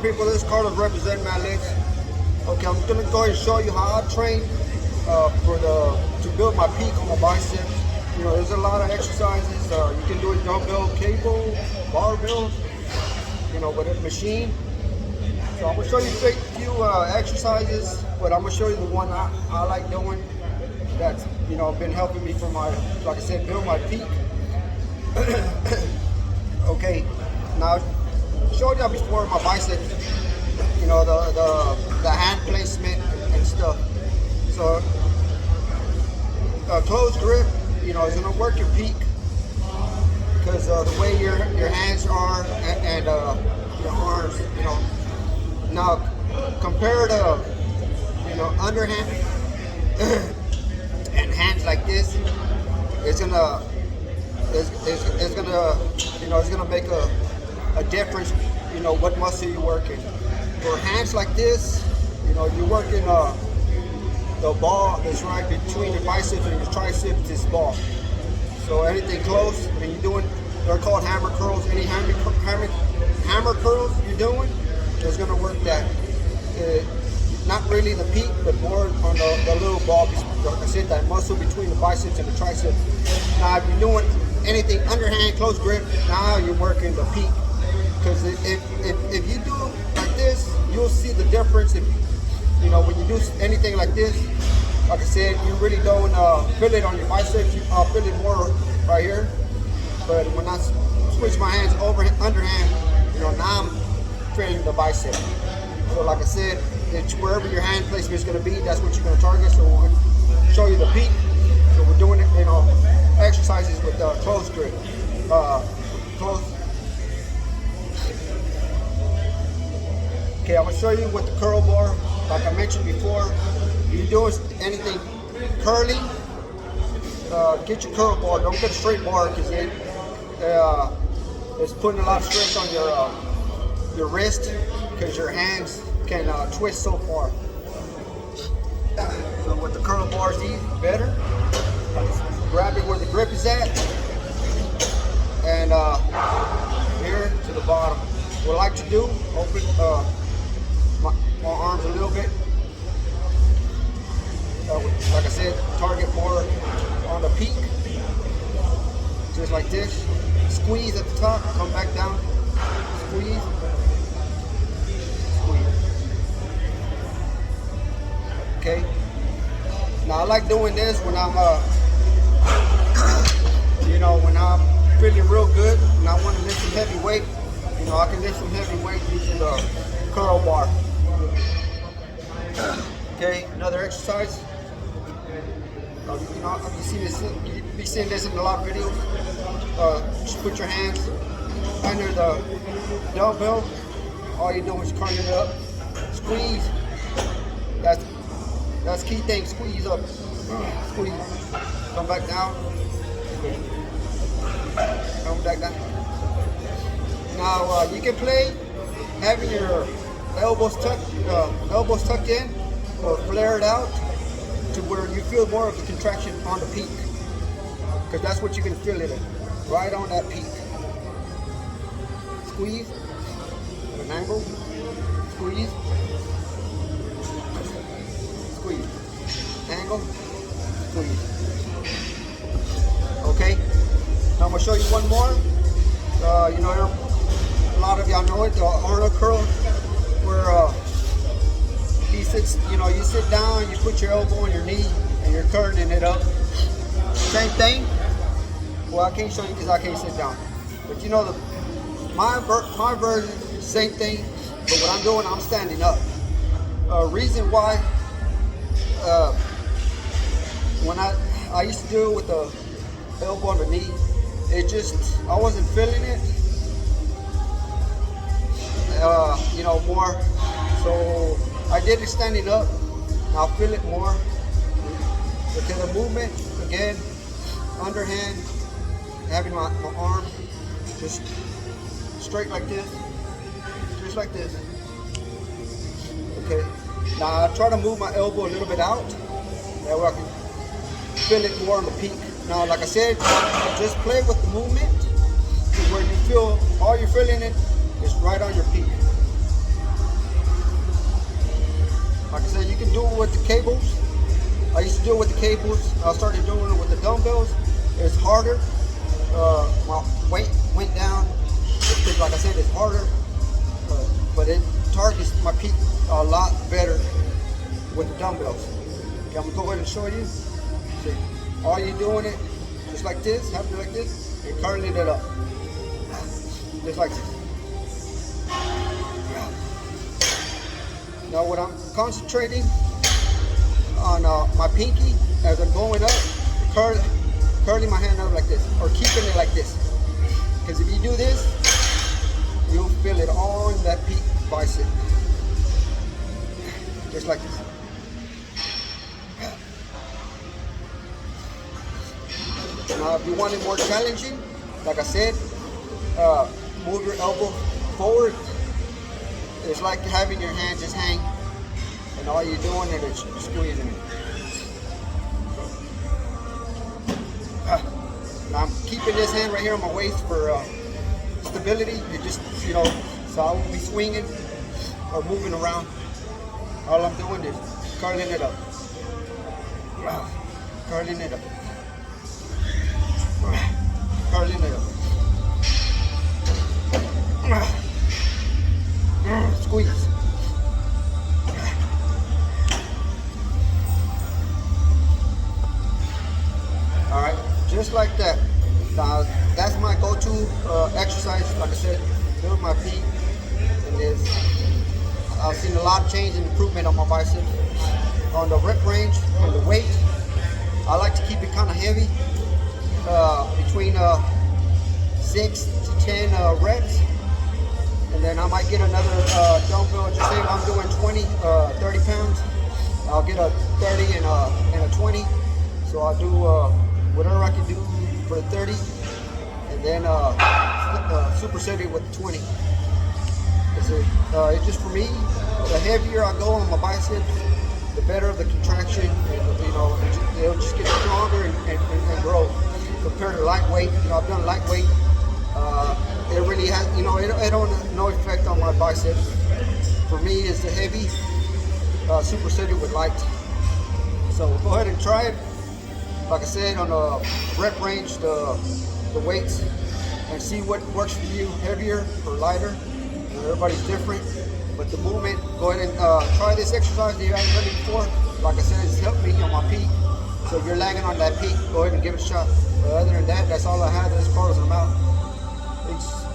on, people? This is Carlos representing my legs. Okay, I'm gonna go ahead and show you how I train to build my peak on my biceps. You know, there's a lot of exercises. You can do it dumbbell, cable, barbell, you know, with a machine. So I'm gonna show you a few exercises, but I'm gonna show you the one I like doing. That's, you know, been helping me for my, like I said, build my peak. Okay, now showed you before my biceps, you know, the hand placement and stuff. So close grip, you know, is gonna work your peak because the way your hands are and your arms, you know. Now compare to, you know, underhand and hands like this, it's gonna you know, it's gonna make a difference, you know, what muscle you're working. For hands like this, you know, you're working the ball that's right between your biceps and your triceps, this ball. So anything close, and you're doing, they're called hammer curls. Any hammer curls you're doing is gonna work that. Not really the peak, but more on the little ball. Like I said, that muscle between the biceps and the triceps. Now, if you're doing anything underhand, close grip, now you're working the peak. Because if you do like this, you'll see the difference. If you know, when you do anything like this, like I said, you really don't feel it on your biceps. You feel it more right here. But when I switch my hands over underhand, you know, now I'm training the bicep. So like I said, it's wherever your hand placement is going to be, that's what you're going to target. So we're going to show you the peak. So we're doing it, you know, exercises with close grip. Close. Okay, I'm going to show you with the curl bar. Like I mentioned before, if you're doing anything curly, get your curl bar. Don't get a straight bar because it's putting a lot of stress on your wrist because your hands can twist so far. So with the curl bars, easy, better. Grab it where the grip is at, and here to the bottom. What I like to do, open my arms a little bit. Like I said, target more on the peak, just like this. Squeeze at the top, come back down, squeeze. Okay. Now I like doing this when I'm, you know, when I'm feeling real good and I want to lift some heavy weight. You know, I can lift some heavy weight using the curl bar. Okay, another exercise. You know, you be seeing this in a lot of videos. Just put your hands under the dumbbell. All you're doing is curling it up. Squeeze. That's key thing. Squeeze up. Squeeze. Come back down. Come back down. Now you can play having your elbows tucked in or flared out to where you feel more of the contraction on the peak, because that's what you can feel it in, right on that peak. Squeeze at an angle. Squeeze. Squeeze. Angle. Squeeze. Okay. Now I'm gonna show you one more. You know, a lot of y'all know it, the Arnold curl, where he sits. You know, you sit down, you put your elbow on your knee, and you're curling it up. Same thing. Well, I can't show you because I can't sit down. But you know, my version, same thing. But what I'm doing, I'm standing up. Reason why, when I used to do it with the elbow on the knee, it just, I wasn't feeling it, you know, more. So I did it standing up. I'll feel it more. Because the movement, again, underhand, having my arm just straight like this, just like this. Okay. Now I try to move my elbow a little bit out. That way I can feel it more on the peak. Now, like I said, just play with the movement to where you feel, all you're feeling it is right on your peak. Like I said, you can do it with the cables. I used to do it with the cables. I started doing it with the dumbbells. It's harder. My weight went down. Because, like I said, it's harder. But it targets my peak a lot better with the dumbbells. Okay, I'm gonna go ahead and show you. See, all you're doing it just like this, have it like this, and curling it up. Just like this. Now what I'm concentrating on my pinky as I'm going up, curling my hand up like this, or keeping it like this. Because if you do this, you'll feel it all in that peak bicep. Just like this. Now if you want it more challenging, like I said, move your elbow forward. It's like having your hand just hang, and all you're doing is squeezing it. Now I'm keeping this hand right here on my waist for stability. You just, so I won't be swinging or moving around. All I'm doing is curling it up. Curling it up. Curling it up. Squeeze. All right, just like that. Now that's my go-to exercise. Like I said, build my peak, and I've seen a lot of change and improvement on my biceps. On the rep range, on the weight, I like to keep it kind of heavy, between 6 to 10 reps. And then I might get another dumbbell. Just say if I'm doing 30 pounds, I'll get a 30 and a 20. So I'll do whatever I can do for the 30, and then superset it with the 20. It's just, for me, the heavier I go on my biceps, the better the contraction, and it'll just get stronger and grow. Compared to lightweight, I've done lightweight. It really has, it don't no effect on my biceps. For me, it's the heavy, superset it with light. So go ahead and try it. Like I said, on the rep range, the weights, and see what works for you, heavier or lighter. Everybody's different, but the movement, go ahead and try this exercise that you haven't done it before. Like I said, it's helped me on my peak. So if you're lagging on that peak, go ahead and give it a shot. But other than that, that's all I have. That's as far as I'm out. Peace.